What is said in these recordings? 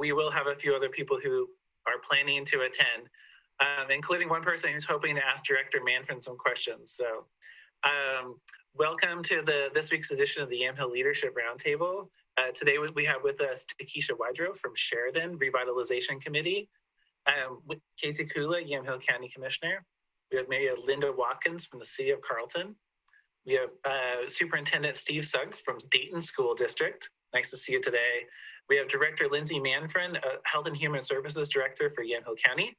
we will have a few other people who are planning to attend, including one person who's hoping to ask Director Manfred some questions. So welcome to this week's edition of the Yamhill Leadership Roundtable. Today we have with us Takesha Wydrow from Sheridan Revitalization Committee, Casey Kula, Yamhill County Commissioner. We have Maria Linda Watkins from the City of Carlton. We have Superintendent Steve Sugg from Dayton School District. Nice to see you today. We have Director Lindsay Manfred, Health and Human Services Director for Yamhill County,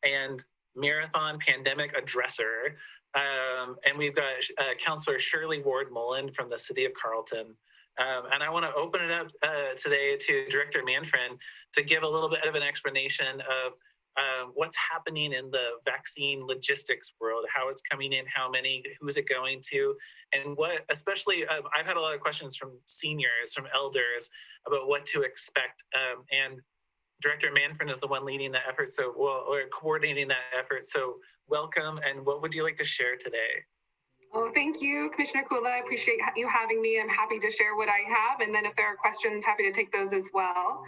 and Marathon Pandemic Addresser. And we've got Councilor Shirley Ward Mullen from the City of Carlton. And I want to open it up today to Director Manfred to give a little bit of an explanation of what's happening in the vaccine logistics world, how it's coming in, how many, who's it going to, and what, especially, I've had a lot of questions from seniors, from elders, about what to expect. And Director Manfred is the one leading that effort, or coordinating that effort. So welcome, and what would you like to share today? Oh, thank you, Commissioner Kula. I appreciate you having me. I'm happy to share what I have, and then if there are questions, happy to take those as well.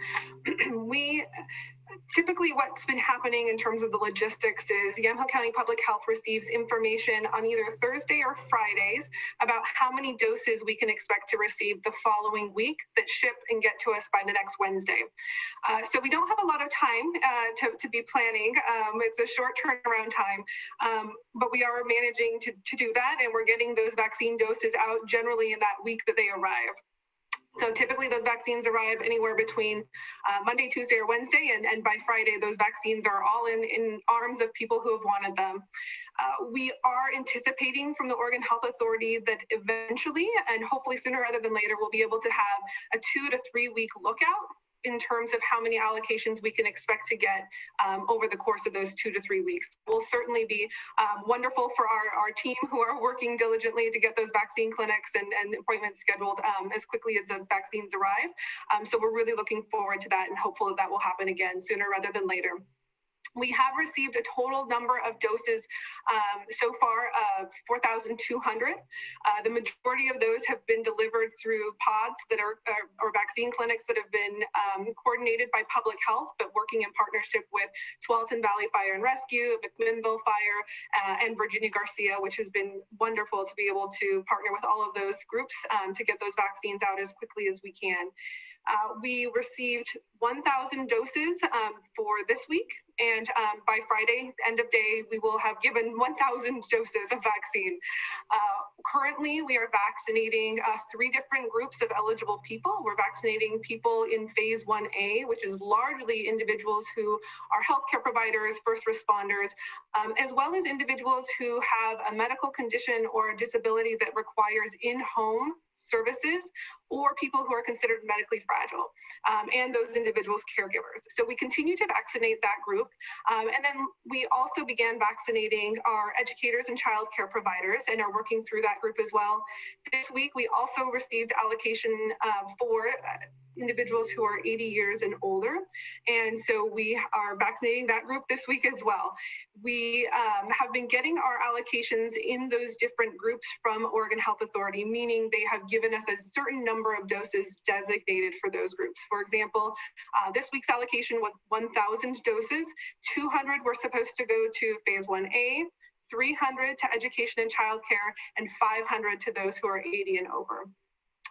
Typically what's been happening in terms of the logistics is Yamhill County Public Health receives information on either Thursday or Fridays about how many doses we can expect to receive the following week that ship and get to us by the next Wednesday. So we don't have a lot of time to be planning. It's a short turnaround time, but we are managing to do that, and we're getting those vaccine doses out generally in that week that they arrive. So typically those vaccines arrive anywhere between Monday, Tuesday, or Wednesday, and by Friday, those vaccines are all in arms of people who have wanted them. We are anticipating from the Oregon Health Authority that eventually, and hopefully sooner rather than later, we'll be able to have a 2 to 3 week lookout in terms of how many allocations we can expect to get over the course of those 2 to 3 weeks. Will certainly be wonderful for our team who are working diligently to get those vaccine clinics and appointments scheduled as quickly as those vaccines arrive. So we're really looking forward to that and hopeful that will happen again sooner rather than later. We have received a total number of doses so far of 4,200. The majority of those have been delivered through pods that are or vaccine clinics that have been coordinated by public health, but working in partnership with Tualatin Valley Fire and Rescue, McMinnville Fire, and Virginia Garcia, which has been wonderful to be able to partner with all of those groups to get those vaccines out as quickly as we can. We received 1,000 doses for this week, and by Friday, end of day, we will have given 1,000 doses of vaccine. Currently, we are vaccinating 3 different groups of eligible people. We're vaccinating people in phase 1A, which is largely individuals who are healthcare providers, first responders, as well as individuals who have a medical condition or a disability that requires in-home services, or people who are considered medically fragile, and those individuals' caregivers. So we continue to vaccinate that group. And then we also began vaccinating our educators and child care providers and are working through that group as well. This week, we also received allocation for individuals who are 80 years and older. And so we are vaccinating that group this week as well. We have been getting our allocations in those different groups from Oregon Health Authority, meaning they have given us a certain number of doses designated for those groups. For example, this week's allocation was 1,000 doses. 200 were supposed to go to phase 1A, 300 to education and childcare, and 500 to those who are 80 and over.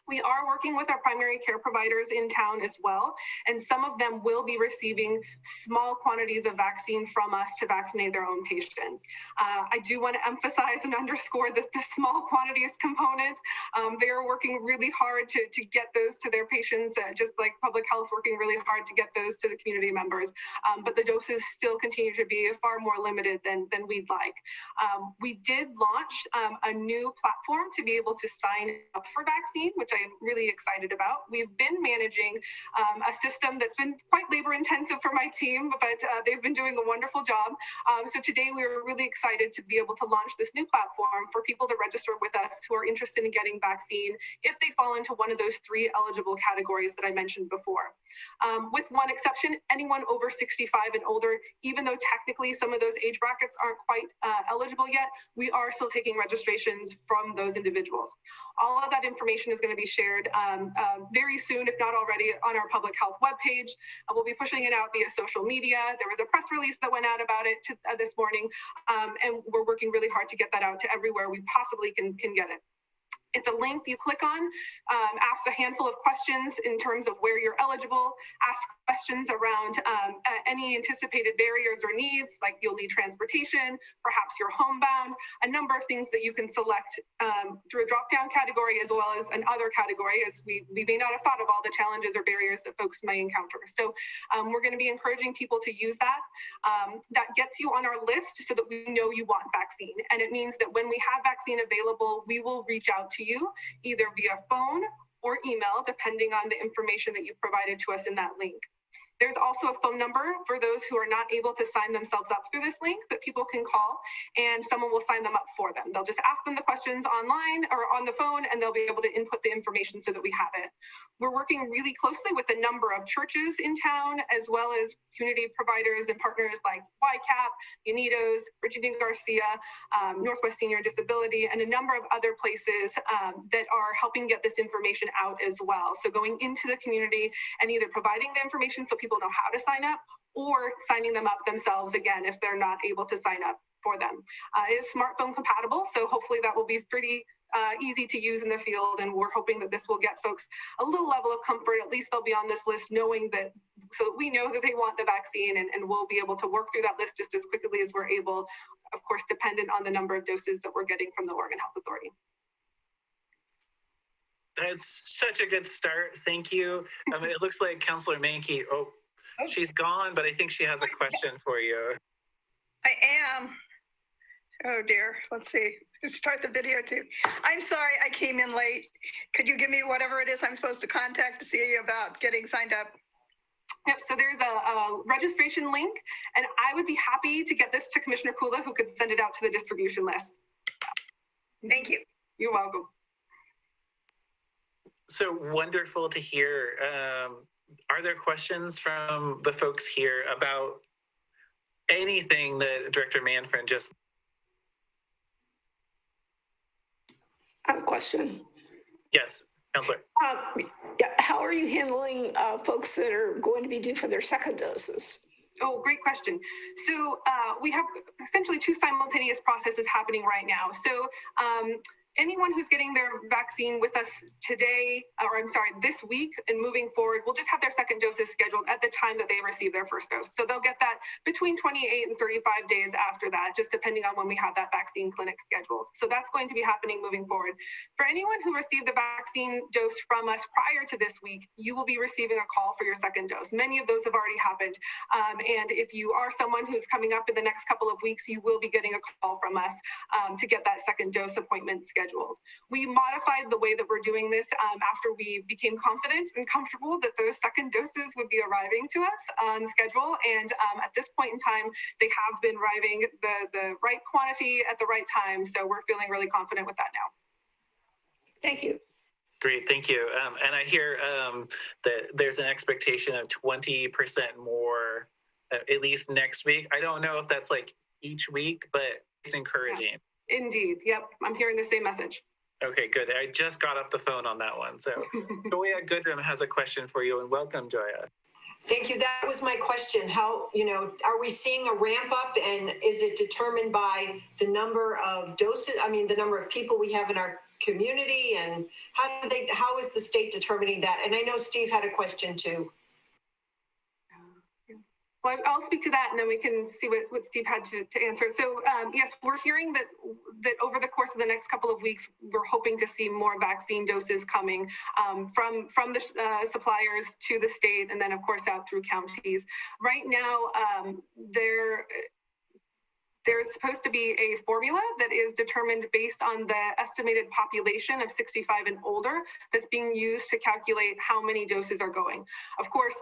We are working with our primary care providers in town as well, and some of them will be receiving small quantities of vaccine from us to vaccinate their own patients. I do want to emphasize and underscore that the small quantities component, they are working really hard to get those to their patients, just like public health is working really hard to get those to the community members. But the doses still continue to be far more limited than we'd like. We did launch a new platform to be able to sign up for vaccine, which I'm really excited about. We've been managing a system that's been quite labor intensive for my team, but they've been doing a wonderful job. So today we were really excited to be able to launch this new platform for people to register with us who are interested in getting vaccine if they fall into one of those 3 eligible categories that I mentioned before. With one exception, anyone over 65 and older, even though technically some of those age brackets aren't quite eligible yet, we are still taking registrations from those individuals. All of that information is going to be be shared very soon, if not already, on our public health webpage. We'll be pushing it out via social media. There was a press release that went out about it this morning, and we're working really hard to get that out to everywhere we possibly can get it. It's a link you click on, ask a handful of questions in terms of where you're eligible, ask questions around any anticipated barriers or needs, like you'll need transportation, perhaps you're homebound, a number of things that you can select through a drop-down category as well as another category, as we may not have thought of all the challenges or barriers that folks may encounter. So we're going to be encouraging people to use that. That gets you on our list so that we know you want vaccine. And it means that when we have vaccine available, we will reach out to you either via phone or email, depending on the information that you've provided to us in that link. There's also a phone number for those who are not able to sign themselves up through this link that people can call, and someone will sign them up for them. They'll just ask them the questions online or on the phone, and they'll be able to input the information so that we have it. We're working really closely with a number of churches in town, as well as community providers and partners like YCAP, Unidos, Virginia Garcia, Northwest Senior Disability, and a number of other places that are helping get this information out as well. So going into the community and either providing the information so people know how to sign up, or signing them up themselves again if they're not able to sign up for them. It is smartphone compatible, so hopefully that will be pretty easy to use in the field, and we're hoping that this will get folks a little level of comfort. At least they'll be on this list knowing that, so that we know that they want the vaccine, and we'll be able to work through that list just as quickly as we're able, of course, dependent on the number of doses that we're getting from the Oregon Health Authority. That's such a good start. Thank you. It looks like Councilor Mankey, she's gone, but I think she has a question for you. I am. Oh dear. Let's see. Start the video too. I'm sorry I came in late. Could you give me whatever it is I'm supposed to contact to see about getting signed up? Yep, so there's a registration link, and I would be happy to get this to Commissioner Kula, who could send it out to the distribution list. Thank you. You're welcome. So wonderful to hear. Are there questions from the folks here about anything that Director Manfred just... I have a question. Yes, Councilor. How are you handling folks that are going to be due for their second doses? Oh, great question. So we have essentially two simultaneous processes happening right now. So anyone who's getting their vaccine with us today, or I'm sorry, this week and moving forward, will just have their second doses scheduled at the time that they receive their first dose. So they'll get that between 28 and 35 days after that, just depending on when we have that vaccine clinic scheduled. So that's going to be happening moving forward. For anyone who received the vaccine dose from us prior to this week, you will be receiving a call for your second dose. Many of those have already happened. And if you are someone who's coming up in the next couple of weeks, you will be getting a call from us to get that second dose appointment scheduled. We modified the way that we're doing this after we became confident and comfortable that those second doses would be arriving to us on schedule. And at this point in time, they have been arriving the right quantity at the right time. So we're feeling really confident with that now. Thank you. Great, thank you. And I hear that there's an expectation of 20% more, at least next week. I don't know if that's like each week, but it's encouraging. Yeah. Indeed. Yep. I'm hearing the same message. Okay, good. I just got off the phone on that one. So Joya Goodrum has a question for you, and welcome, Joya. Thank you. That was my question. How, are we seeing a ramp up, and is it determined by the number of doses? I mean, the number of people we have in our community, and how is the state determining that? And I know Steve had a question too. Well, I'll speak to that, and then we can see what Steve had to answer. So yes, we're hearing that over the course of the next couple of weeks, we're hoping to see more vaccine doses coming from the suppliers to the state, and then of course out through counties. Right now, there's supposed to be a formula that is determined based on the estimated population of 65 and older that's being used to calculate how many doses are going. Of course,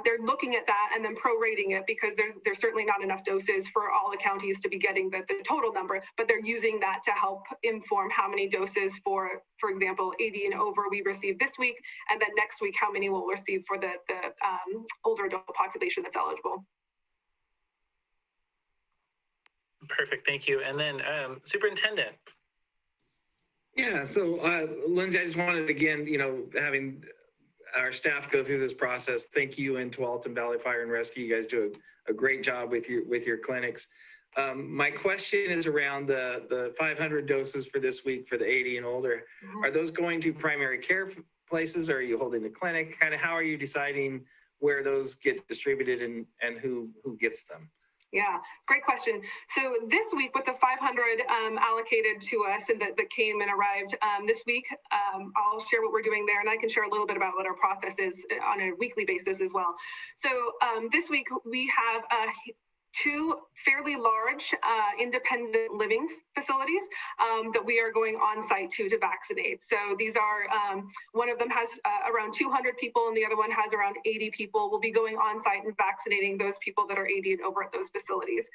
they're looking at that and then prorating it, because there's certainly not enough doses for all the counties to be getting the total number, but they're using that to help inform how many doses for example, 80 and over we received this week, and then next week how many we'll receive for the older adult population that's eligible. Perfect, thank you. And then Superintendent. Yeah, so Lindsay, I just wanted, again, having our staff go through this process, thank you, and to Alton Valley Fire and Rescue. You guys do a great job with your clinics. My question is around the 500 doses for this week for the 80 and older. Are those going to primary care places, or are you holding a clinic? Kind of how are you deciding where those get distributed and who gets them? Yeah, great question. So this week with the 500 allocated to us and that came and arrived this week, I'll share what we're doing there, and I can share a little bit about what our process is on a weekly basis as well. So this week we have two fairly large independent living facilities that we are going on site to vaccinate. So these are, one of them has around 200 people and the other one has around 80 people. We'll be going on site and vaccinating those people that are 80 and over at those facilities.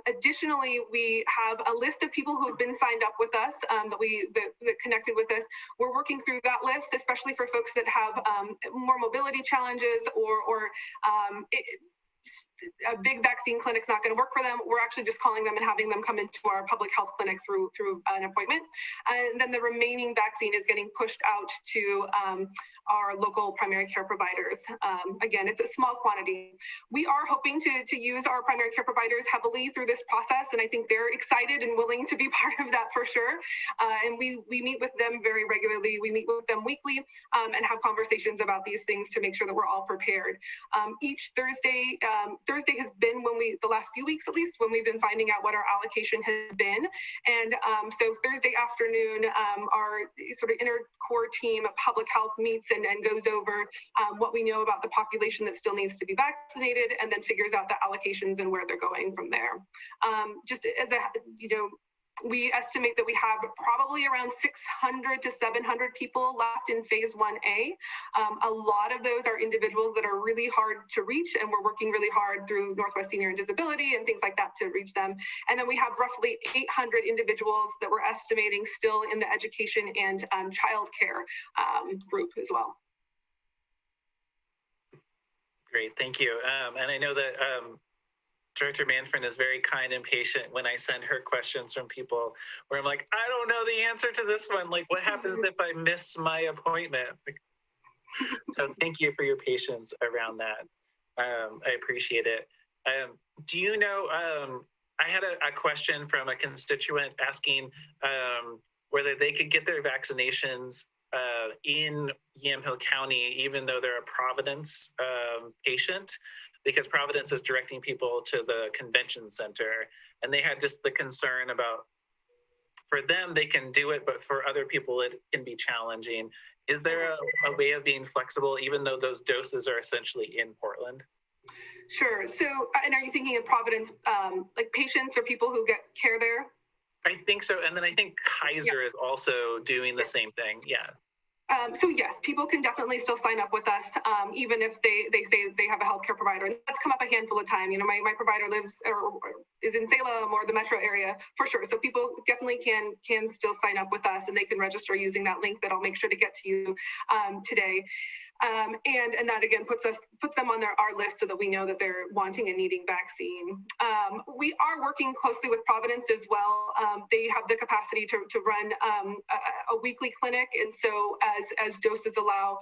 Additionally, we have a list of people who have been signed up with us that connected with us. We're working through that list, especially for folks that have more mobility challenges or a big vaccine clinic's not going to work for them. We're actually just calling them and having them come into our public health clinic through an appointment. And then the remaining vaccine is getting pushed out to our local primary care providers. Again, it's a small quantity. We are hoping to use our primary care providers heavily through this process, and I think they're excited and willing to be part of that for sure. And we meet with them very regularly. We meet with them weekly and have conversations about these things to make sure that we're all prepared. Each Thursday has been the last few weeks at least, when we've been finding out what our allocation has been. And so Thursday afternoon, our sort of inner core team of public health meets and goes over what we know about the population that still needs to be vaccinated, and then figures out the allocations and where they're going from there. Just as we estimate that we have probably around 600 to 700 people left in phase 1A. A lot of those are individuals that are really hard to reach, and we're working really hard through Northwest Senior and Disability and things like that to reach them. And then we have roughly 800 individuals that we're estimating still in the education and childcare group as well. Great, thank you. And I know that Director Manfred is very kind and patient when I send her questions from people where I'm like, I don't know the answer to this one. Like, what happens if I miss my appointment? So thank you for your patience around that. I appreciate it. Do you know, I had a question from a constituent asking whether they could get their vaccinations in Yamhill County, even though they're a Providence patient, because Providence is directing people to the convention center. And they had just the concern about, for them, they can do it, but for other people, it can be challenging. Is there a way of being flexible, even though those doses are essentially in Portland? Sure. So, and are you thinking of Providence, like patients or people who get care there? I think so. And then I think Kaiser is also doing the same thing. Yeah. So yes, people can definitely still sign up with us, even if they say they have a healthcare provider. And that's come up a handful of times. You know, my provider lives or is in Salem or the metro area for sure. So people definitely can still sign up with us, and they can register using that link that I'll make sure to get to you today. And that again puts them on our list so that we know that they're wanting and needing vaccine. We are working closely with Providence as well. They have the capacity to run a weekly clinic, and so as doses allow,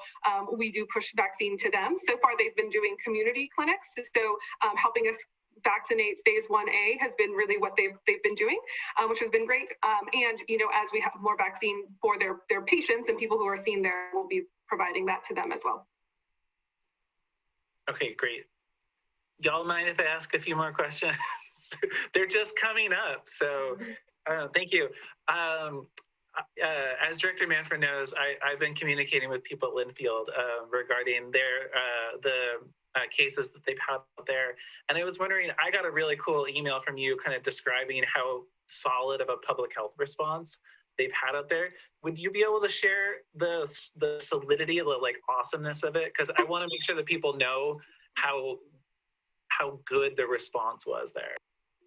we do push vaccine to them. So far, they've been doing community clinics, so helping us vaccinate phase 1A has been really what they've been doing, which has been great. And as we have more vaccine for their patients and people who are seen there, we'll be providing that to them as well. Okay, great. Y'all mind if I ask a few more questions? They're just coming up, so thank you. As Director Manfred knows, I've been communicating with people at Linfield regarding the cases that they've had out there. And I was wondering, I got a really cool email from you kind of describing how solid of a public health response they've had out there. Would you be able to share the solidity, the awesomeness of it? Because I want to make sure that people know how good the response was there.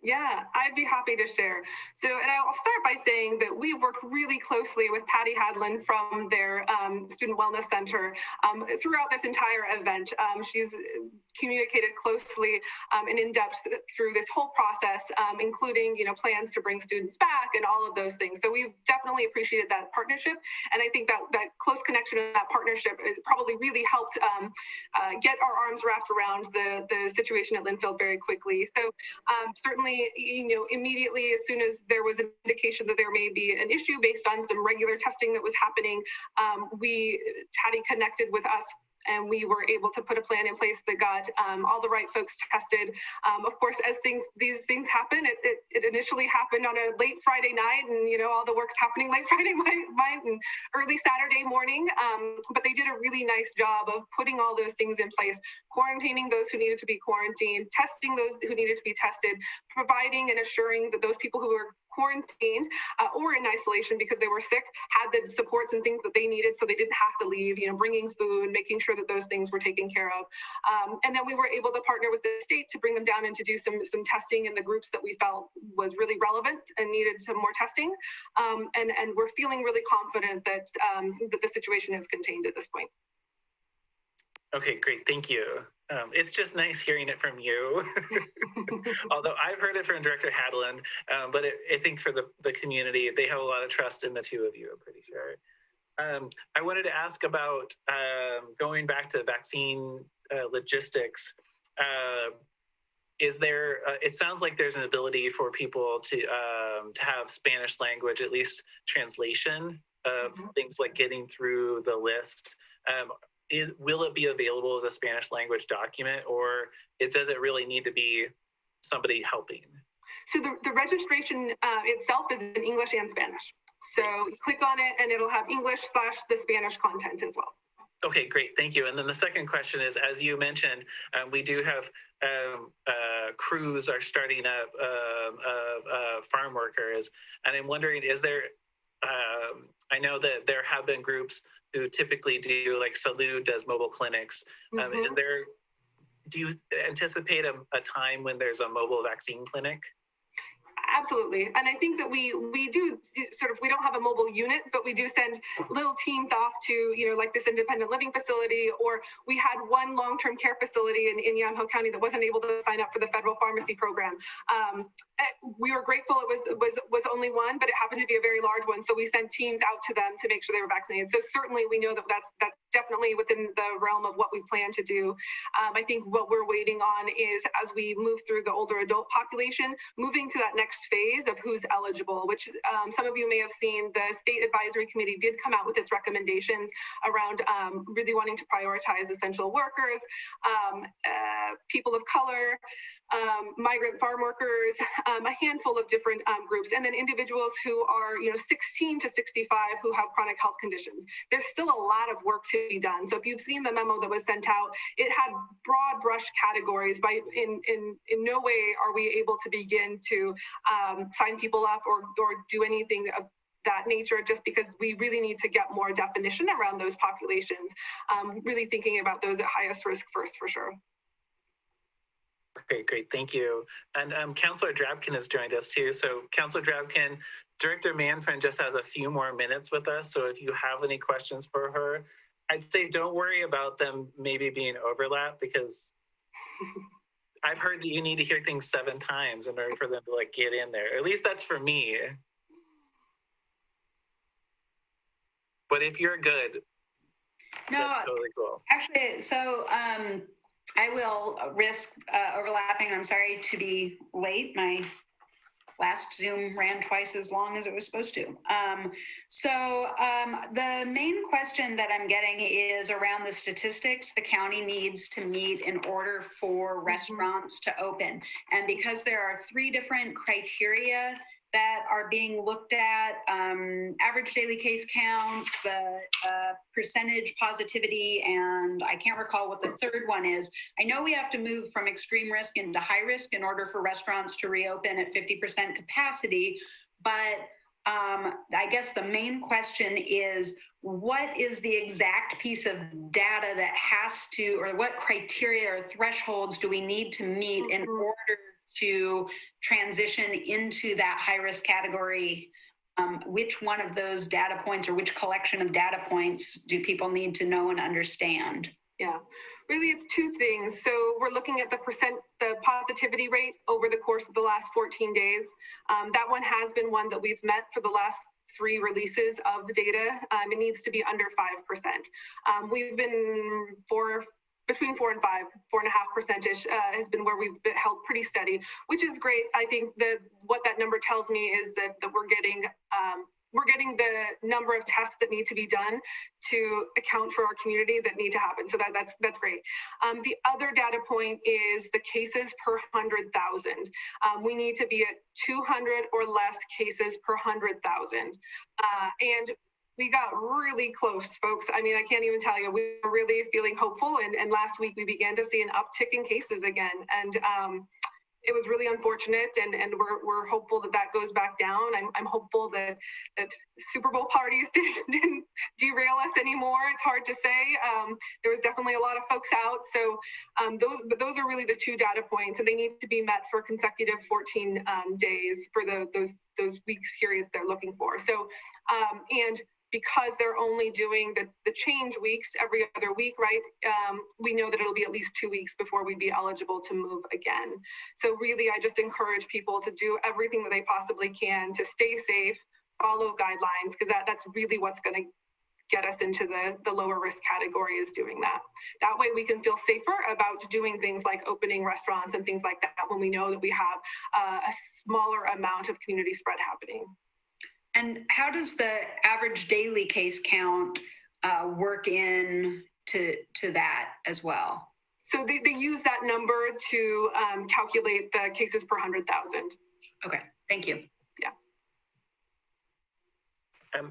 Yeah, I'd be happy to share. So, and I'll start by saying that we worked really closely with Patty Hadlin from their Student Wellness Center throughout this entire event. She's communicated closely and in depth through this whole process, including, plans to bring students back and all of those things. So we've definitely appreciated that partnership. And I think that close connection and that partnership probably really helped get our arms wrapped around the situation at Linfield very quickly. So certainly, immediately as soon as there was an indication that there may be an issue based on some regular testing that was happening, Patty connected with us and we were able to put a plan in place that got all the right folks tested. Of course, as these things happen, it initially happened on a late Friday night, and all the work's happening late Friday night and early Saturday morning. But they did a really nice job of putting all those things in place, quarantining those who needed to be quarantined, testing those who needed to be tested, providing and assuring that those people who were quarantined or in isolation because they were sick had the supports and things that they needed so they didn't have to leave, bringing food, making sure that those things were taken care of. And then we were able to partner with the state to bring them down and to do some testing in the groups that we felt was really relevant and needed some more testing. And we're feeling really confident that, that the situation is contained at this point. Okay, great. Thank you. It's just nice hearing it from you. Although I've heard it from Director Hadlin, but I think for the community, they have a lot of trust in the two of you, I'm pretty sure. I wanted to ask about going back to vaccine logistics. Is there, it sounds like there's an ability for people to have Spanish language, at least translation of things like getting through the list. Will it be available as a Spanish language document, or does it really need to be somebody helping? So the registration itself is in English and Spanish. So click on it and it'll have English / the Spanish content as well. Okay, great. Thank you. And then the second question is, as you mentioned, we do have crews are starting up of farm workers. And I'm wondering, is there, I know that there have been groups who typically do, like Salud does mobile clinics. Is there, do you anticipate a time when there's a mobile vaccine clinic? Absolutely. And I think that we do sort of, we don't have a mobile unit, but we do send little teams off to, like this independent living facility, or we had one long-term care facility in Yamhill County that wasn't able to sign up for the federal pharmacy program. We were grateful it was only one, but it happened to be a very large one. So we sent teams out to them to make sure they were vaccinated. So certainly we know that that's definitely within the realm of what we plan to do. I think what we're waiting on is, as we move through the older adult population, moving to that next phase of who's eligible, which some of you may have seen. The state advisory committee did come out with its recommendations around really wanting to prioritize essential workers, people of color, migrant farm workers, a handful of different groups, and then individuals who are 16 to 65 who have chronic health conditions. There's still a lot of work to be done. So if you've seen the memo that was sent out, it had broad brush categories. In no way are we able to begin to sign people up or do anything of that nature, just because we really need to get more definition around those populations, really thinking about those at highest risk first, for sure. Okay, great, thank you. And Councillor Drabkin has joined us too. So Councillor Drabkin, Director Manfred just has a few more minutes with us. So if you have any questions for her, I'd say don't worry about them maybe being overlap, because I've heard that you need to hear things 7 times in order for them to get in there. At least that's for me. But if you're good, that's totally cool. Actually, so I will risk overlapping. I'm sorry to be late. My last Zoom ran twice as long as it was supposed to. The main question that I'm getting is around the statistics the county needs to meet in order for restaurants to open. And because there are 3 different criteria that are being looked at, average daily case counts, the percentage positivity, and I can't recall what the third one is. I know we have to move from extreme risk into high risk in order for restaurants to reopen at 50% capacity, but I guess the main question is, what is the exact piece of data that has to, or what criteria or thresholds do we need to meet in order to transition into that high-risk category, which one of those data points or which collection of data points do people need to know and understand? Yeah, really it's two things. So we're looking at the positivity rate over the course of the last 14 days. That one has been one that we've met for the last 3 releases of the data. It needs to be under 5%. We've been between 4 and 5, 4.5% has been where we've been held pretty steady, which is great. I think that what that number tells me is that we're getting the number of tests that need to be done to account for our community that need to happen. So that's great. The other data point is the cases per 100,000. We need to be at 200 or less cases per 100,000. And we got really close, folks. I mean, I can't even tell you, we were really feeling hopeful. And last week we began to see an uptick in cases again. And it was really unfortunate, and we're hopeful that goes back down. I'm hopeful that Super Bowl parties didn't derail us anymore. It's hard to say. There was definitely a lot of folks out. So those are really the 2 data points, and they need to be met for consecutive 14 days for those weeks period they're looking for. So and because they're only doing the change weeks every other week, right? We know that it'll be at least 2 weeks before we'd be eligible to move again. So really, I just encourage people to do everything that they possibly can to stay safe, follow guidelines, because that's really what's going to get us into the lower risk category, is doing that. That way we can feel safer about doing things like opening restaurants and things like that when we know that we have a smaller amount of community spread happening. And how does the average daily case count work in to that as well? So they use that number to calculate the cases per 100,000. Okay, thank you. Yeah.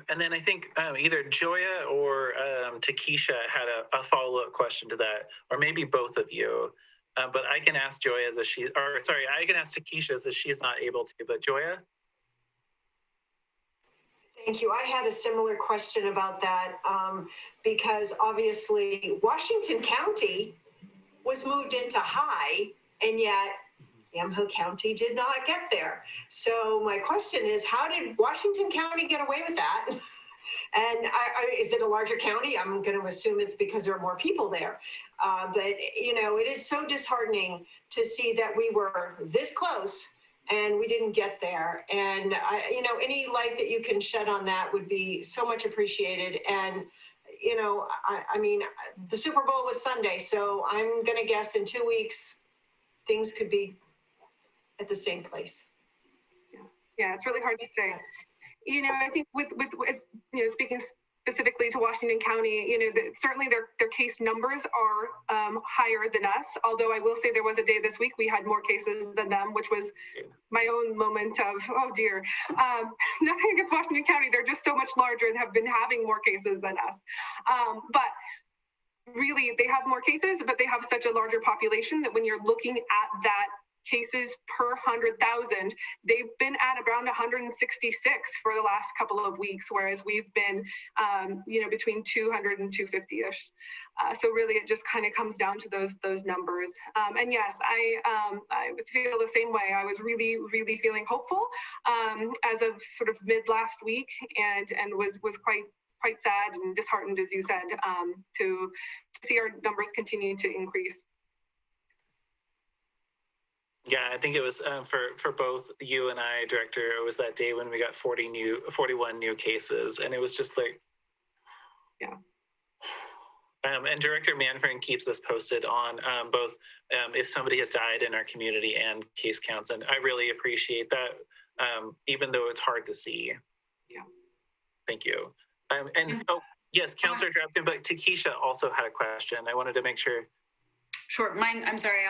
And then I think either Joya or Takesha had a follow-up question to that, or maybe both of you. But I can ask Joya I can ask Takesha as she's not able to, but Joya? Thank you. I had a similar question about that because obviously Washington County was moved into high, and yet Yamhill County did not get there. So my question is, how did Washington County get away with that? And is it a larger county? I'm going to assume it's because there are more people there. But, you know, it is so disheartening to see that we were this close and we didn't get there. And, you know, any light that you can shed on that would be so much appreciated. And, you know, I mean, the Super Bowl was Sunday, so I'm going to guess in 2 weeks, things could be at the same place. Yeah, it's really hard to say. You know, I think with you know, speaking specifically to Washington County, you know, certainly their case numbers are higher than us. Although I will say there was a day this week we had more cases than them, which was my own moment of, oh dear. Nothing against Washington County. They're just so much larger and have been having more cases than us. But really, they have more cases, but they have such a larger population that when you're looking at that cases per 100,000, they've been at around 166 for the last couple of weeks, whereas we've been, you know, between 200 and 250-ish. So really, it just kind of comes down to those numbers. And yes, I feel the same way. I was really feeling hopeful as of sort of mid last week, and was quite sad and disheartened, as you said, to see our numbers continue to increase. Yeah, I think it was for both you and I, Director, it was that day when we got 41 new cases, and it was just like, yeah. And Director Manfred keeps us posted on both if somebody has died in our community and case counts, and I really appreciate that, even though it's hard to see. Yeah. Thank you. And oh yes, Councilor Drafton, but Takesha also had a question. I wanted to make sure. Sure. Mine, I'm sorry,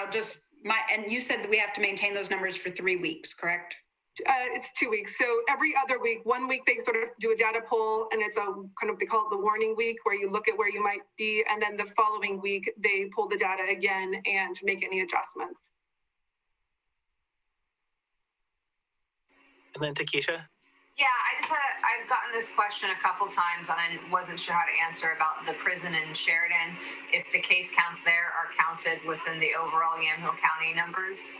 and you said that we have to maintain those numbers for 3 weeks, correct? It's 2 weeks. So every other week, 1 week, they sort of do a data poll, and it's a kind of, they call it the warning week, where you look at where you might be. And then the following week, they pull the data again and make any adjustments. And then Takesha? Yeah, I've gotten this question a couple times, and I wasn't sure how to answer about the prison in Sheridan. If the case counts there are counted within the overall Yamhill County numbers?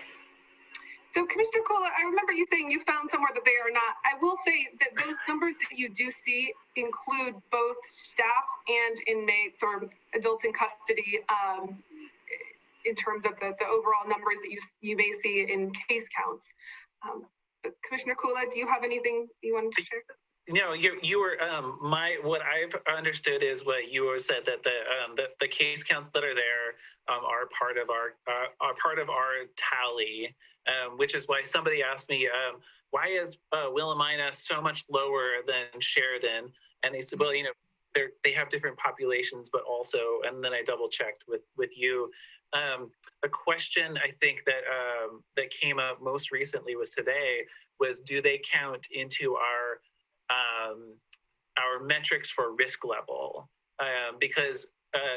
So Commissioner Kula, I remember you saying you found somewhere that they are not. I will say that those numbers that you do see include both staff and inmates or adults in custody in terms of the overall numbers that you may see in case counts. But Commissioner Kula, do you have anything you wanted to share? No, you were what I've understood is what you said, that the case counts that are there are part of our tally, which is why somebody asked me why is Willamina so much lower than Sheridan, and they said, well, you know, they have different populations, but also, and then I double checked with you. A question I think that that came up most recently was today was, do they count into our metrics for risk level? Because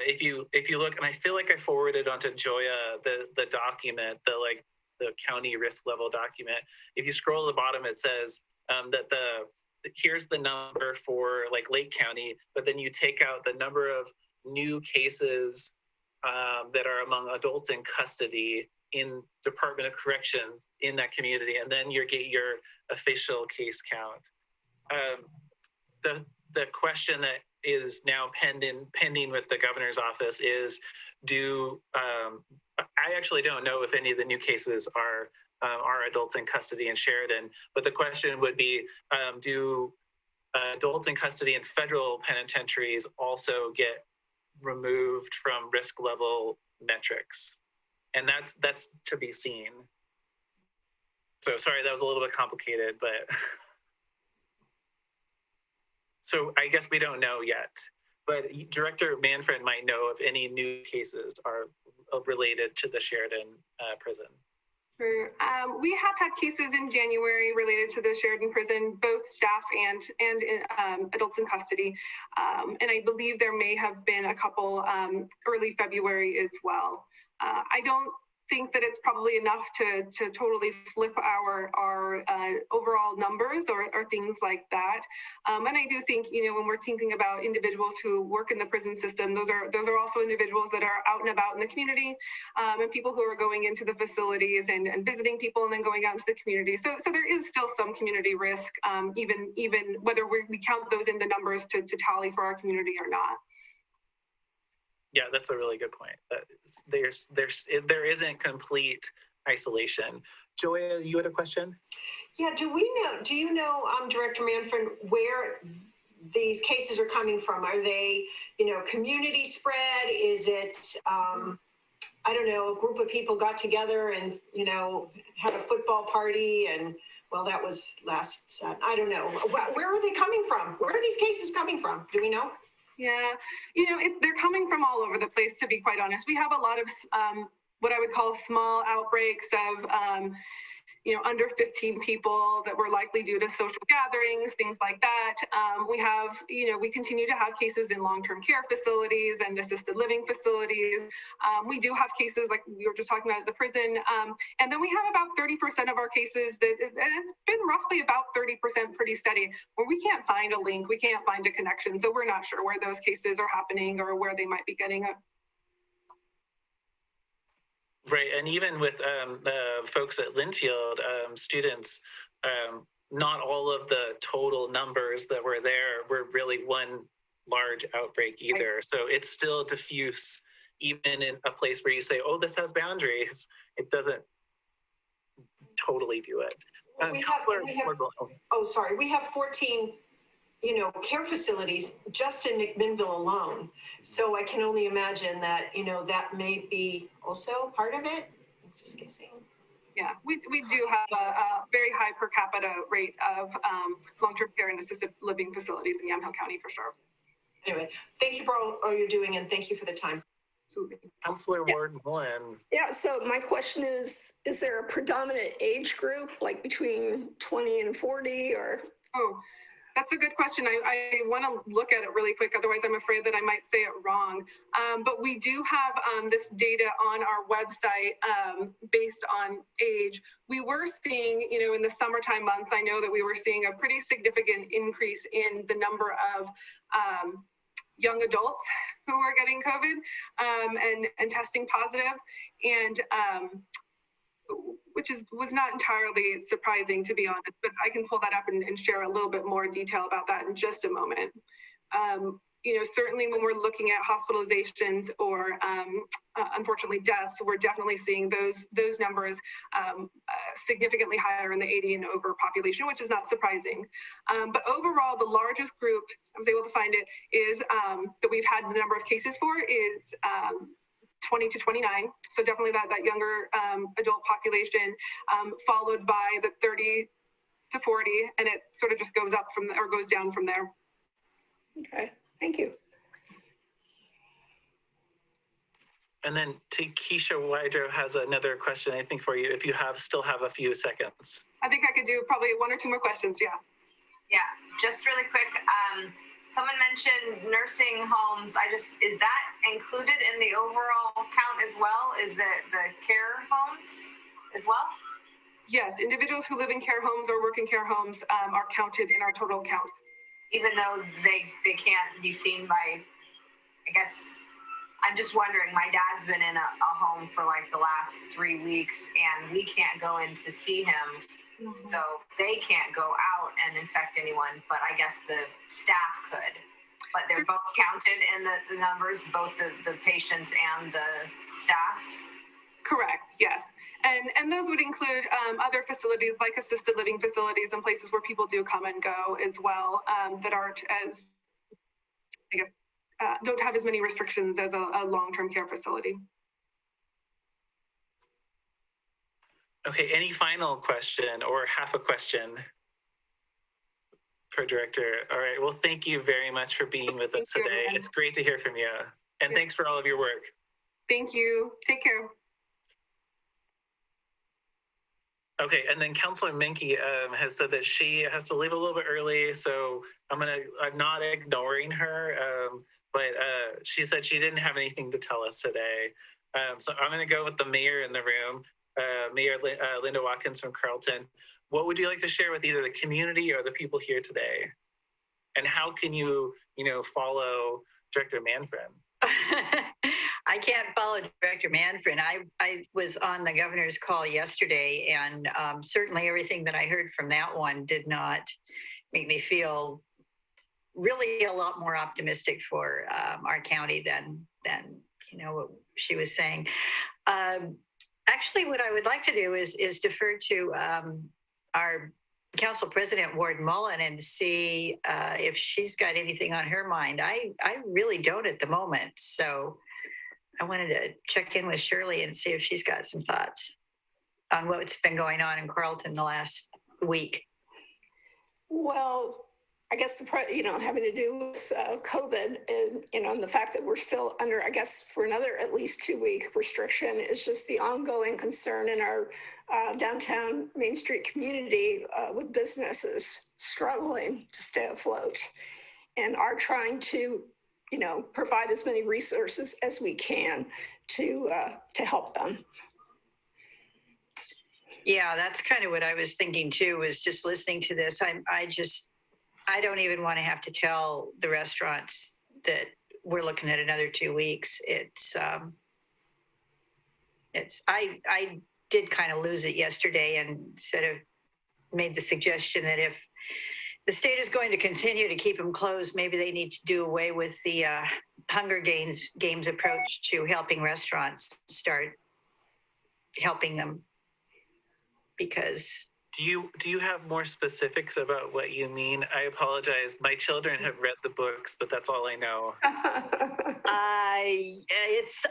if you look, and I feel like I forwarded onto Joya the document, the county risk level document. If you scroll to the bottom, it says that here's the number for like Lake County, but then you take out the number of new cases that are among adults in custody in Department of Corrections in that community, and then you get your official case count. The question that is now pending with the governor's office is, I actually don't know if any of the new cases are adults in custody in Sheridan, but the question would be, do adults in custody in federal penitentiaries also get removed from risk level metrics? And that's to be seen. So sorry, that was a little bit complicated, but so I guess we don't know yet, but Director Manfred might know if any new cases are related to the Sheridan prison. Sure. We have had cases in January related to the Sheridan prison, both staff and adults in custody. And I believe there may have been a couple early February as well. I don't think that it's probably enough to totally flip our overall numbers or things like that. And I do think, you know, when we're thinking about individuals who work in the prison system, those are also individuals that are out and about in the community, and people who are going into the facilities and visiting people and then going out into the community. So there is still some community risk, even whether we count those in the numbers to tally for our community or not. Yeah, that's a really good point. There isn't complete isolation. Joya, you had a question? Yeah, do you know, Director Manfred, where these cases are coming from? Are they, you know, community spread? Is it, I don't know, a group of people got together and, you know, had a football party and, well, that was last Saturday. I don't know. Where are they coming from? Where are these cases coming from? Do we know? Yeah, you know, they're coming from all over the place, to be quite honest. We have a lot of what I would call small outbreaks of, you know, under 15 people that were likely due to social gatherings, things like that. We have, you know, we continue to have cases in long-term care facilities and assisted living facilities. We do have cases like we were just talking about at the prison. And then we have about 30% of our cases that it's been roughly about 30% pretty steady, where we can't find a link, we can't find a connection. So we're not sure where those cases are happening or where they might be getting a. Right, and even with the folks at Linfield, students, not all of the total numbers that were there were really one large outbreak either. Right. So it's still diffuse, even in a place where you say, oh, this has boundaries. It doesn't totally do it. We have 14, you know, care facilities just in McMinnville alone. So I can only imagine that, you know, that may be also part of it. I'm just guessing. Yeah, we do have a very high per capita rate of long-term care and assisted living facilities in Yamhill County for sure. Anyway, thank you for all you're doing, and thank you for the time. Absolutely. Councilor Ward Mullen. Yeah, so my question is there a predominant age group, like between 20 and 40 or? Oh, that's a good question. I want to look at it really quick. Otherwise, I'm afraid that I might say it wrong. But we do have this data on our website based on age. We were seeing, you know, in the summertime months, I know that we were seeing a pretty significant increase in the number of young adults who were getting COVID and testing positive. And was not entirely surprising, to be honest, but I can pull that up and share a little bit more detail about that in just a moment. Certainly when we're looking at hospitalizations or unfortunately deaths, we're definitely seeing those numbers significantly higher in the 80 and over population, which is not surprising. But overall, the largest group, I was able to find it, is that we've had the number of cases for is 20 to 29. So definitely that younger adult population, followed by the 30 to 40, and it sort of just goes up or goes down from there. Okay, thank you. And then Keisha Wydro has another question, I think, for you, if you still have a few seconds. I think I could do probably one or two more questions, yeah. Yeah, just really quick. Someone mentioned nursing homes. Is that included in the overall count as well? Is the care homes as well? Yes, individuals who live in care homes or work in care homes are counted in our total counts. Even though they can't be seen by, I guess, I'm just wondering, my dad's been in a home for like the last 3 weeks and we can't go in to see him. Mm-hmm. So they can't go out and infect anyone, but I guess the staff could. But they're both counted in the numbers, both the patients and the staff? Correct, yes. And those would include other facilities like assisted living facilities and places where people do come and go as well, that aren't as, I guess, don't have as many restrictions as a long-term care facility. Okay, any final question or half a question for Director? All right, well, thank you very much for being with us today. It's great to hear from you. And thanks for all of your work. Thank you. Take care. Okay, and then Councilor Menke has said that she has to leave a little bit early, so I'm not ignoring her, but she said she didn't have anything to tell us today. So I'm gonna go with the mayor in the room, Mayor Linda Watkins from Carlton. What would you like to share with either the community or the people here today? And how can you follow Director Manfrin? I can't follow Director Manfrin. I was on the governor's call yesterday, and certainly everything that I heard from that one did not make me feel really a lot more optimistic for our county than what she was saying. Actually, what I would like to do is defer to our Council President Ward Mullen and see if she's got anything on her mind. I really don't at the moment, so I wanted to check in with Shirley and see if she's got some thoughts on what's been going on in Carlton the last week. Well, I guess having to do with COVID and the fact that we're still under, I guess, for another at least 2-week restriction is just the ongoing concern in our downtown Main Street community with businesses struggling to stay afloat and are trying to, provide as many resources as we can to help them. Yeah, that's kind of what I was thinking too, was just listening to this. I don't even want to have to tell the restaurants that we're looking at another 2 weeks. I did kind of lose it yesterday and made the suggestion that if the state is going to continue to keep them closed, maybe they need to do away with the Hunger Games approach to helping restaurants, start helping them, because Do you have more specifics about what you mean? I apologize. My children have read the books, but that's all I know. It's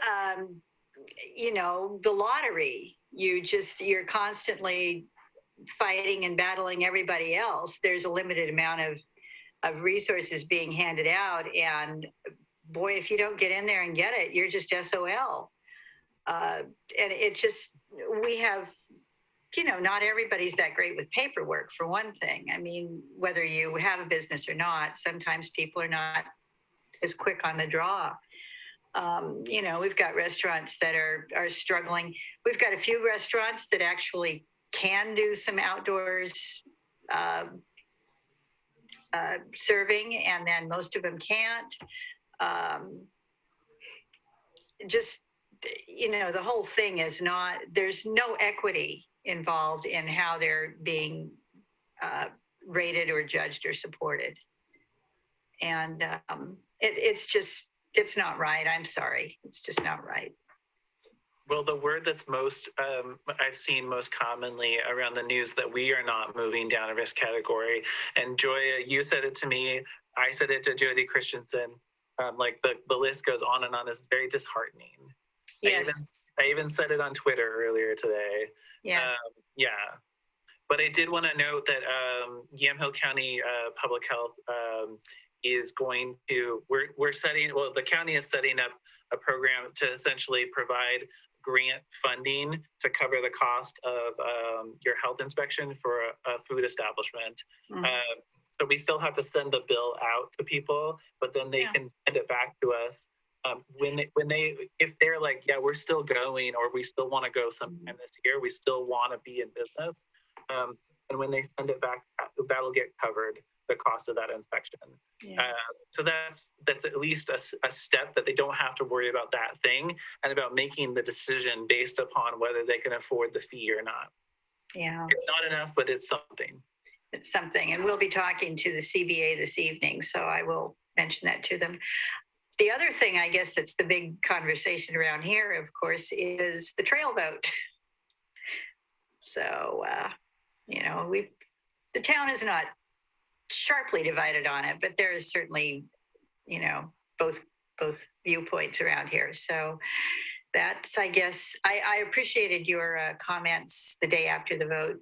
the lottery. You're constantly fighting and battling everybody else. There's a limited amount of resources being handed out, and boy, if you don't get in there and get it, you're just SOL. And we have. Not everybody's that great with paperwork, for one thing. I mean, whether you have a business or not, sometimes people are not as quick on the draw. We've got restaurants that are struggling. We've got a few restaurants that actually can do some outdoors serving, and then most of them can't. The whole thing is there's no equity involved in how they're being rated or judged or supported. And it's not right. I'm sorry. It's just not right. Well, the word that's most I've seen most commonly around the news that we are not moving down a risk category. And Joya, you said it to me. I said it to Jody Christensen. Like the list goes on and on. It's very disheartening. Yes. I even said it on Twitter earlier today. Yes. Yeah. But I did want to note that Yamhill County Public Health is going to, the county is setting up a program to essentially provide grant funding to cover the cost of your health inspection for a food establishment. Mhm. So we still have to send the bill out to people, but then they can send it back to us if they're like, yeah, we're still going, or we still want to go sometime this year, we still want to be in business. And when they send it back, that'll get covered, the cost of that inspection. Yeah. So that's at least a step that they don't have to worry about that thing and about making the decision based upon whether they can afford the fee or not. Yeah. It's not enough, but it's something. It's something. And we'll be talking to the CBA this evening, so I will mention that to them. The other thing, I guess, that's the big conversation around here, of course, is the trail vote. So, the town is not sharply divided on it, but there is certainly, both viewpoints around here. So that's, I guess, I appreciated your comments the day after the vote,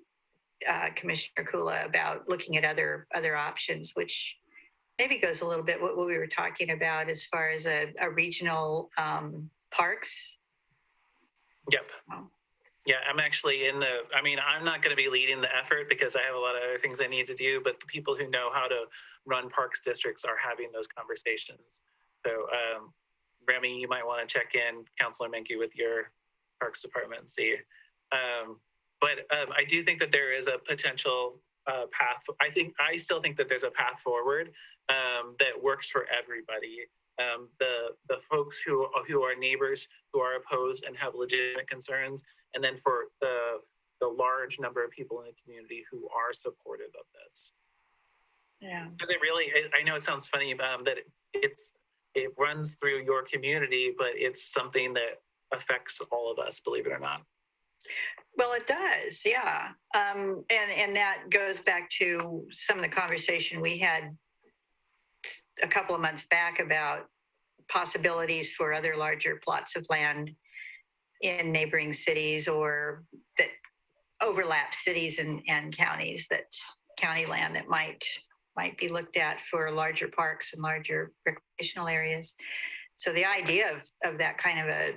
Commissioner Kula, about looking at other options, which maybe goes a little bit what we were talking about as far as a regional parks. Yep. Yeah, I'm actually I'm not going to be leading the effort because I have a lot of other things I need to do, but the people who know how to run parks districts are having those conversations. So, Remy, you might want to check in, Councilor Menke, with your parks department and see. But I do think that there is a potential path. I still think that there's a path forward that works for everybody. The folks who are neighbors who are opposed and have legitimate concerns, and then for the large number of people in the community who are supportive of this. Yeah. Because I know it sounds funny that it runs through your community, but it's something that affects all of us, believe it or not. Well, it does, yeah. And that goes back to some of the conversation we had a couple of months back about possibilities for other larger plots of land in neighboring cities or that overlap cities and counties, that county land that might be looked at for larger parks and larger recreational areas. So the idea of that kind of a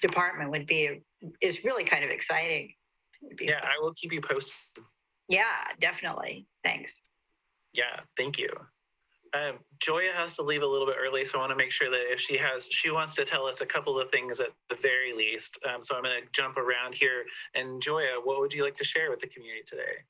department is really kind of exciting. Yeah, fun. I will keep you posted. Yeah, definitely. Thanks. Yeah, thank you. Joya has to leave a little bit early, so I want to make sure that if she wants to tell us a couple of things at the very least. So I'm going to jump around here. And Joya, what would you like to share with the community today?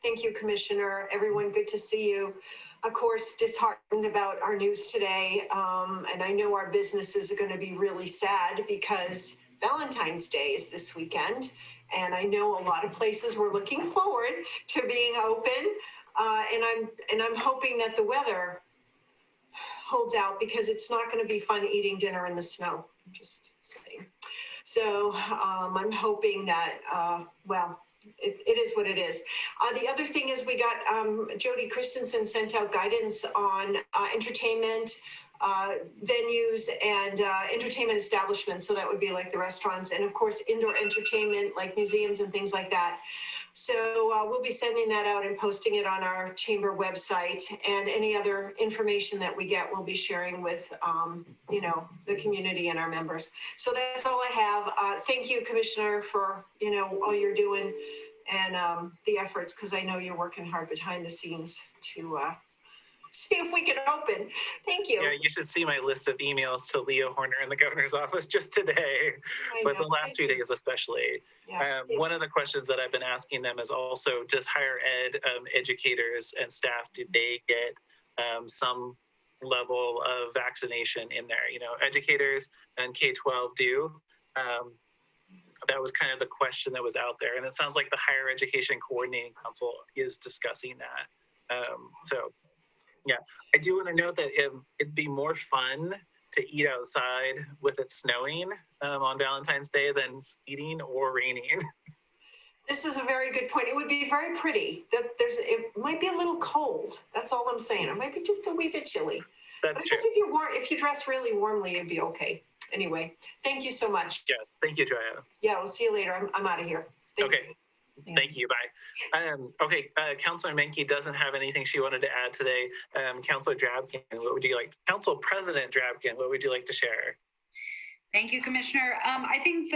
Thank you, Commissioner. Everyone, good to see you. Of course, disheartened about our news today. And I know our businesses are going to be really sad because Valentine's Day is this weekend. And I know a lot of places were looking forward to being open. And I'm hoping that the weather holds out because it's not going to be fun eating dinner in the snow. I'm just saying. So I'm hoping that, it is what it is. The other thing is we got Jody Christensen sent out guidance on entertainment venues and entertainment establishments. So that would be like the restaurants and of course indoor entertainment like museums and things like that. So we'll be sending that out and posting it on our chamber website, and any other information that we get we'll be sharing with the community and our members. So that's all I have. Thank you, Commissioner, for all you're doing and the efforts, because I know you're working hard behind the scenes to see if we can open. Thank you. Yeah, you should see my list of emails to Leo Horner in the governor's office just today, but the last 2 days especially. Yeah. One of the questions that I've been asking them is also, does higher ed educators and staff, do they get some level of vaccination in there? Educators and K-12 do. that was kind of the question that was out there. And it sounds like the Higher Education Coordinating Council is discussing that. So yeah, I do want to note that it'd be more fun to eat outside with it snowing on Valentine's Day than sleeting or raining. This is a very good point. It would be very pretty. It might be a little cold. That's all I'm saying. It might be just a wee bit chilly. That's but true. If you dress really warmly, it'd be okay. Anyway, thank you so much. Yes, thank you, Joanna. Yeah, we'll see you later. I'm out of here. Thank Okay. you. Thank you. Bye. Okay. Councilor Menke doesn't have anything she wanted to add today. Councilor Drabkin, what would you like? Council President Drabkin, what would you like to share? Thank you, Commissioner. I think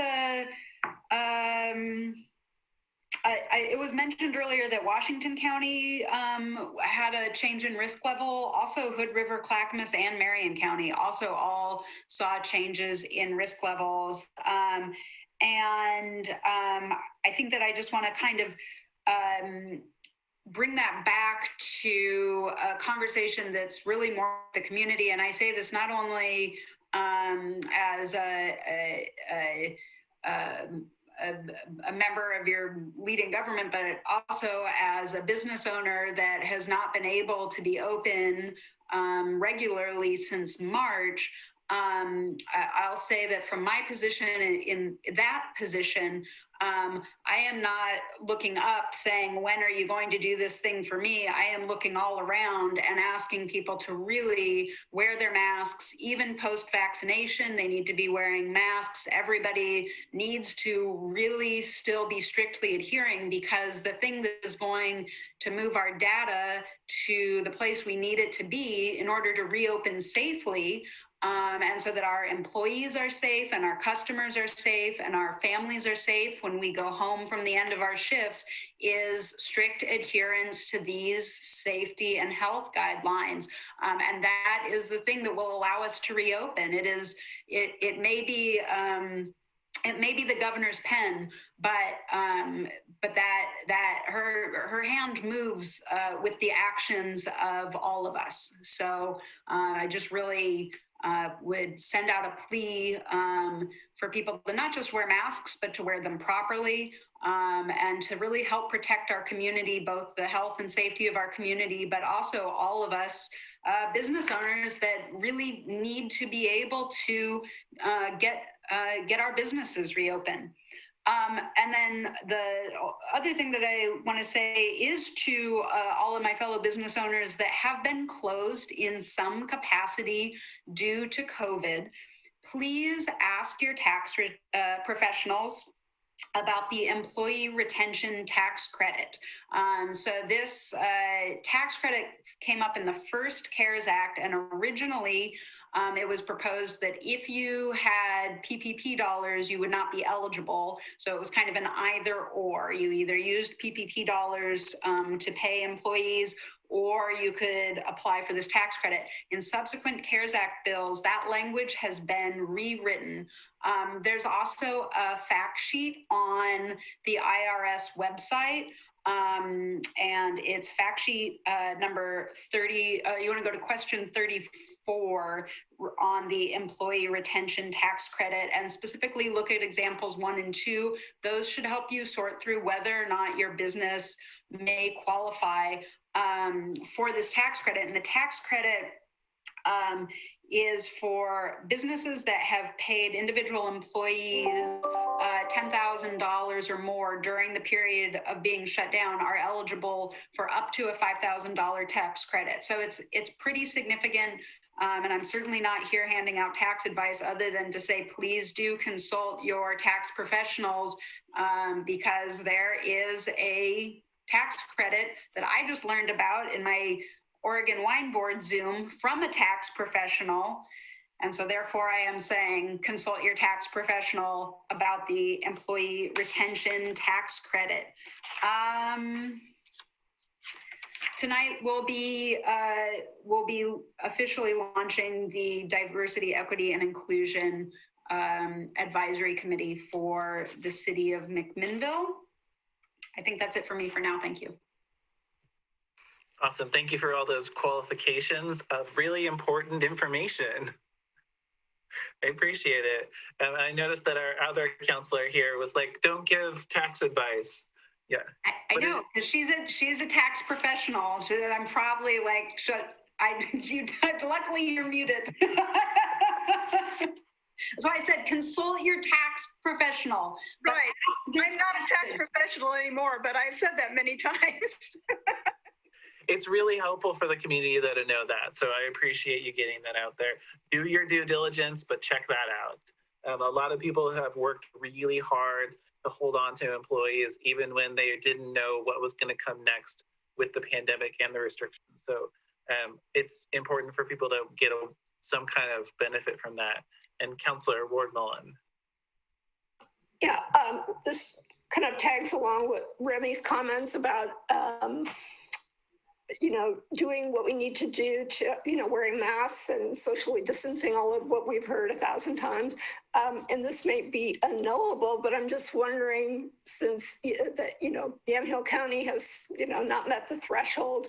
it was mentioned earlier that Washington County had a change in risk level. Also, Hood River, Clackamas, and Marion County also all saw changes in risk levels. I think that I just want to kind of bring that back to a conversation that's really more the community. And I say this not only as a member of your leading government, but also as a business owner that has not been able to be open regularly since March. I'll say that from my position in that position, I am not looking up saying, when are you going to do this thing for me? I am looking all around and asking people to really wear their masks, even post-vaccination. They need to be wearing masks. Everybody needs to really still be strictly adhering, because the thing that is going to move our data to the place we need it to be in order to reopen safely, and so that our employees are safe and our customers are safe and our families are safe when we go home from the end of our shifts, is strict adherence to these safety and health guidelines. And that is the thing that will allow us to reopen. It may be the governor's pen, but that her hand moves with the actions of all of us. So I just really would send out a plea for people to not just wear masks, but to wear them properly, and to really help protect our community, both the health and safety of our community, but also all of us business owners that really need to be able to get our businesses reopened. And then the other thing that I want to say is to all of my fellow business owners that have been closed in some capacity due to COVID, please ask your tax professionals about the employee retention tax credit. So this tax credit came up in the first CARES Act, and originally it was proposed that if you had PPP dollars, you would not be eligible. So it was kind of an either or. You either used PPP dollars to pay employees, or you could apply for this tax credit. In subsequent CARES Act bills, that language has been rewritten. There's also a fact sheet on the IRS website. And it's fact sheet number 30. You want to go to question 34 on the employee retention tax credit, and specifically look at examples 1 and 2. Those should help you sort through whether or not your business may qualify for this tax credit. And the tax credit is for businesses that have paid individual employees $10,000 or more during the period of being shut down are eligible for up to a $5,000 tax credit. So it's pretty significant. And I'm certainly not here handing out tax advice other than to say, please do consult your tax professionals, because there is a tax credit that I just learned about in my Oregon Wine Board Zoom from a tax professional. And so therefore I am saying consult your tax professional about the employee retention tax credit. Tonight we'll be officially launching the Diversity, Equity, and Inclusion Advisory Committee for the city of McMinnville. I think that's it for me for now. Thank you. Awesome. Thank you for all those qualifications of really important information. I appreciate it. I noticed that our other counselor here was like, don't give tax advice. Yeah. I know, because she's a tax professional. So that I'm probably like, luckily you're muted. So I said, consult your tax professional. Right. I'm not a tax professional anymore, but I've said that many times. It's really helpful for the community though to know that. So I appreciate you getting that out there. Do your due diligence, but check that out. A lot of people have worked really hard to hold on to employees, even when they didn't know what was going to come next with the pandemic and the restrictions. So it's important for people to get some kind of benefit from that. And Councillor Ward Mullen. Yeah, this kind of tags along with Remy's comments about, doing what we need to do to, wearing masks and socially distancing, all of what we've heard 1,000 times. And this may be unknowable, but I'm just wondering, since Yamhill County has, not met the threshold,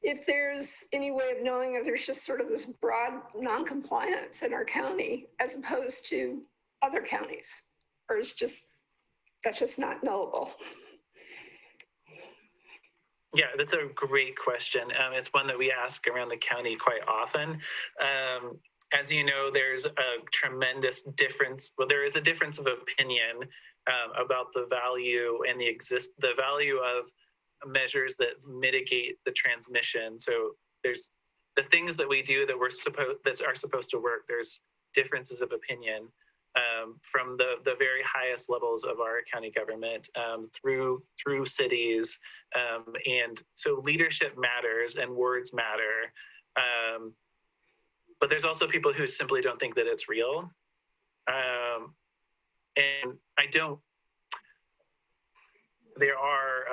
if there's any way of knowing if there's just sort of this broad non-compliance in our county as opposed to other counties, or that's just not knowable. Yeah, that's a great question. It's one that we ask around the county quite often. As you know, there's a tremendous difference. Well, there is a difference of opinion about the value and the value of measures that mitigate the transmission. So there's the things that we do that are supposed to work. There's differences of opinion from the very highest levels of our county government through cities, and so leadership matters and words matter. But there's also people who simply don't think that it's real, and there are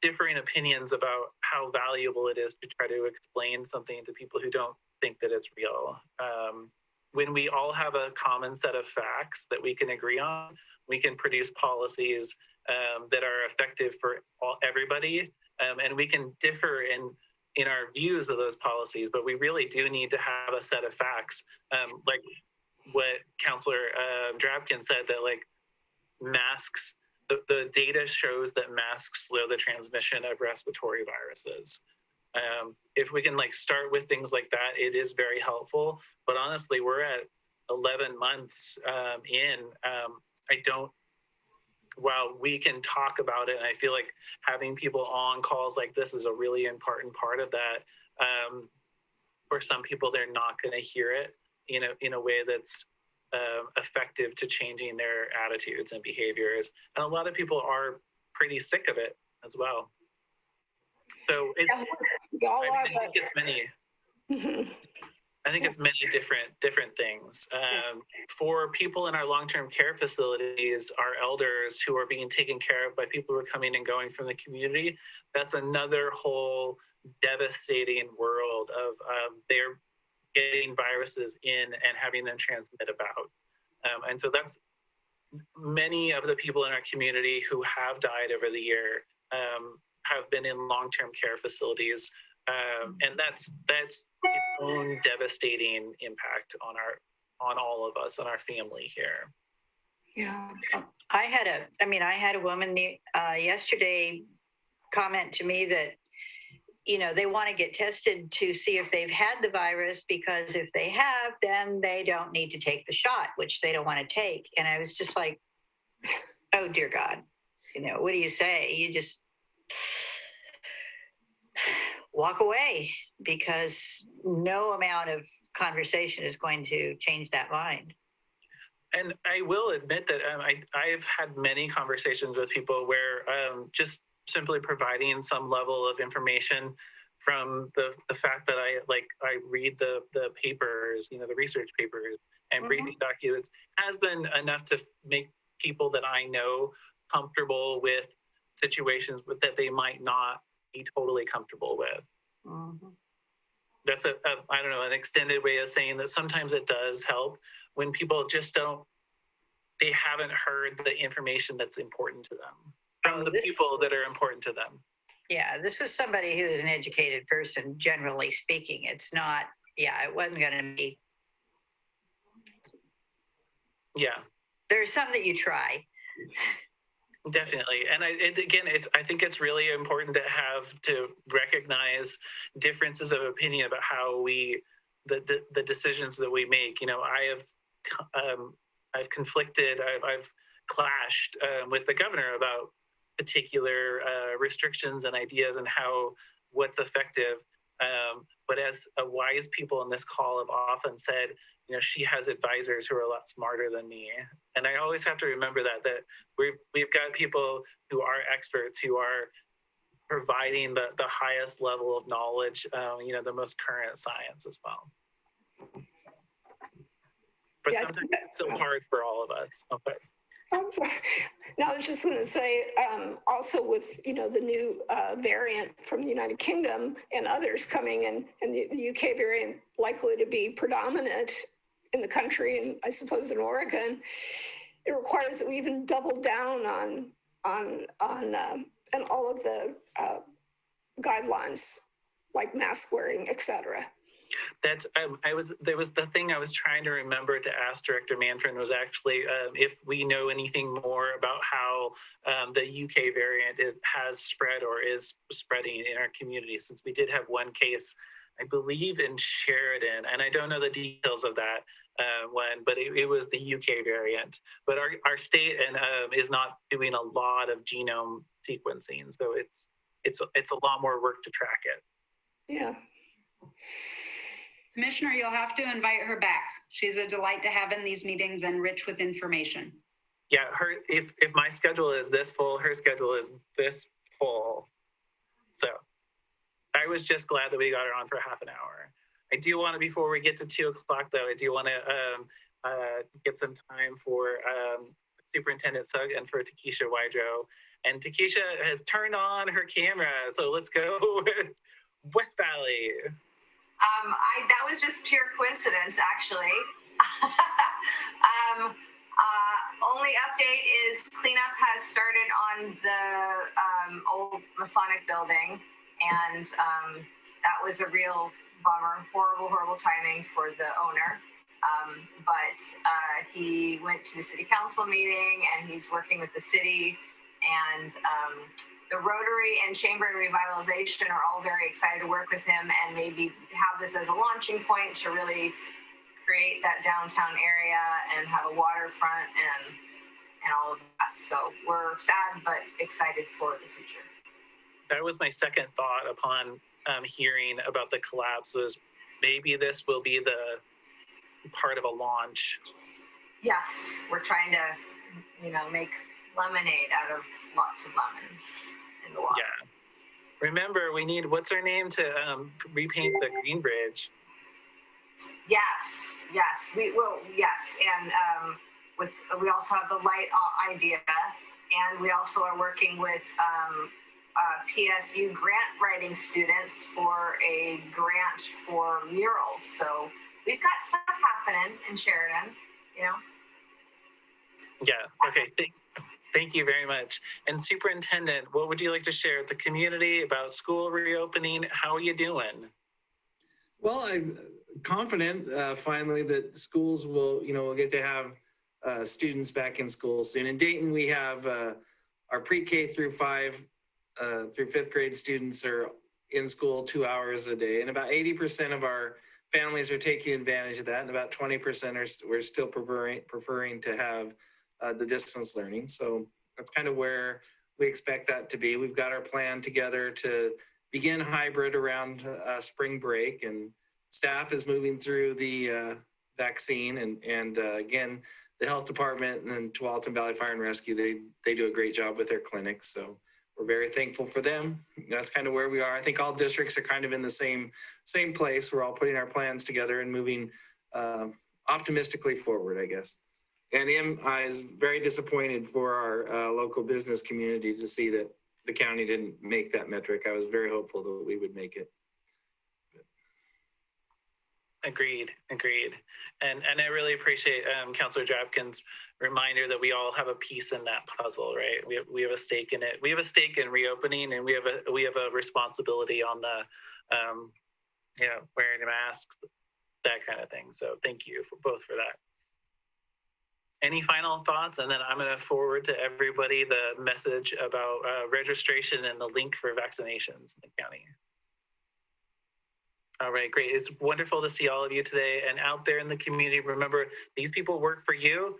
differing opinions about how valuable it is to try to explain something to people who don't think that it's real. When we all have a common set of facts that we can agree on, we can produce policies that are effective for everybody, and we can differ in our views of those policies, but we really do need to have a set of facts, like what Councillor Drabkin said, that like masks, the data shows that masks slow the transmission of respiratory viruses. If we can start with things like that, it is very helpful. But honestly, we're at 11 months in. While we can talk about it, and I feel like having people on calls like this is a really important part of that. For some people, they're not going to hear it, in a way that's effective to changing their attitudes and behaviors. And a lot of people are pretty sick of it as well. So I think it's many. Mm-hmm. I think it's many different things. For people in our long-term care facilities, our elders who are being taken care of by people who are coming and going from the community, that's another whole devastating world of they're getting viruses in and having them transmit about. And so that's many of the people in our community who have died over the year have been in long-term care facilities. And that's its own devastating impact on all of us, on our family here. Yeah. I had a woman yesterday comment to me that, they want to get tested to see if they've had the virus, because if they have, then they don't need to take the shot, which they don't want to take. And I was just like, oh, dear God, what do you say? You just walk away, because no amount of conversation is going to change that mind. And I will admit that I've had many conversations with people where just simply providing some level of information from the fact that I read the papers, the research papers and briefing documents, has been enough to make people that I know comfortable with situations that they might not be totally comfortable with. Mm-hmm. That's an extended way of saying that sometimes it does help when people just they haven't heard the information that's important to them from the people that are important to them. Yeah, this was somebody who is an educated person, generally speaking. It's not, it wasn't going to be Yeah. There's some that you try. Definitely. And I think it's really important to recognize differences of opinion about how the decisions that we make. You know, I've conflicted, I've clashed with the governor about particular restrictions and ideas and what's effective. But as wise people in this call have often said, you know, she has advisors who are a lot smarter than me. And I always have to remember that we've got people who are experts, who are providing the highest level of knowledge, you know, the most current science as well. But Yeah, sometimes it's still hard for all of us. Okay. I'm sorry. No, I was just going to say, also with, you know, the new variant from the United Kingdom and others coming in, and the UK variant likely to be predominant in the country, and I suppose in Oregon, it requires that we even double down on and all of the guidelines, like mask wearing, et cetera. That's there was the thing I was trying to remember to ask Director Manfred was actually if we know anything more about how the UK variant has spread or is spreading in our community, since we did have one case, I believe in Sheridan, and I don't know the details of that one, but it was the UK variant. But our state is not doing a lot of genome sequencing, so it's a lot more work to track it. Yeah. Commissioner, you'll have to invite her back. She's a delight to have in these meetings and rich with information. Yeah, if my schedule is this full, her schedule is this full. So I was just glad that we got her on for half an hour. I do want to, before we get to 2 o'clock though, I do want to get some time for Superintendent Sugg and for Takesha Wydrow. And Takesha has turned on her camera, so let's go with West Valley. That was just pure coincidence, actually. Only update is cleanup has started on the old Masonic building, and that was a real bummer. Horrible timing for the owner. But he went to the city council meeting, and he's working with the city, and the Rotary and Chamber and Revitalization are all very excited to work with him and maybe have this as a launching point to really create that downtown area and have a waterfront and all of that. So we're sad but excited for the future. That was my second thought upon hearing about the collapse, was maybe this will be the part of a launch. Yes, we're trying to, make lemonade out of lots of lemons in the water. Yeah. Remember, we need, what's her name to repaint the Green Bridge? Yes, we will. Yes, and we also have the light idea, and we also are working with PSU grant writing students for a grant for murals. So we've got stuff happening in Sheridan, Yeah. Okay. Thank you very much. And Superintendent, what would you like to share with the community about school reopening? How are you doing? Well, I'm confident finally that schools will, we'll get to have students back in school soon. In Dayton, we have our pre-K through 5 through 5th grade students are in school 2 hours a day, and about 80% of our families are taking advantage of that, and about 20% we're still preferring to have the distance learning. So that's kind of where we expect that to be. We've got our plan together to begin hybrid around spring break, and staff is moving through the vaccine. And again, the health department and then Tualatin Valley Fire and Rescue, they do a great job with their clinics. So we're very thankful for them. That's kind of where we are. I think all districts are kind of in the same place. We're all putting our plans together and moving optimistically forward, I guess. And I is very disappointed for our local business community to see that the county didn't make that metric. I was very hopeful that we would make it. Agreed. And I really appreciate Councilor Drapkin's reminder that we all have a piece in that puzzle, right? We have a stake in it. We have a stake in reopening, and we have a responsibility on the wearing masks, that kind of thing. So thank you both for that. any final thoughts? And then I'm going to forward to everybody the message about registration and the link for vaccinations in the county. All right, great. It's wonderful to see all of you today and out there in the community. Remember, these people work for you.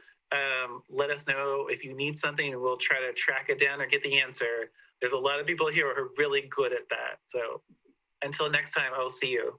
Let us know if you need something and we'll try to track it down or get the answer. There's a lot of people here who are really good at that. So until next time, I'll see you.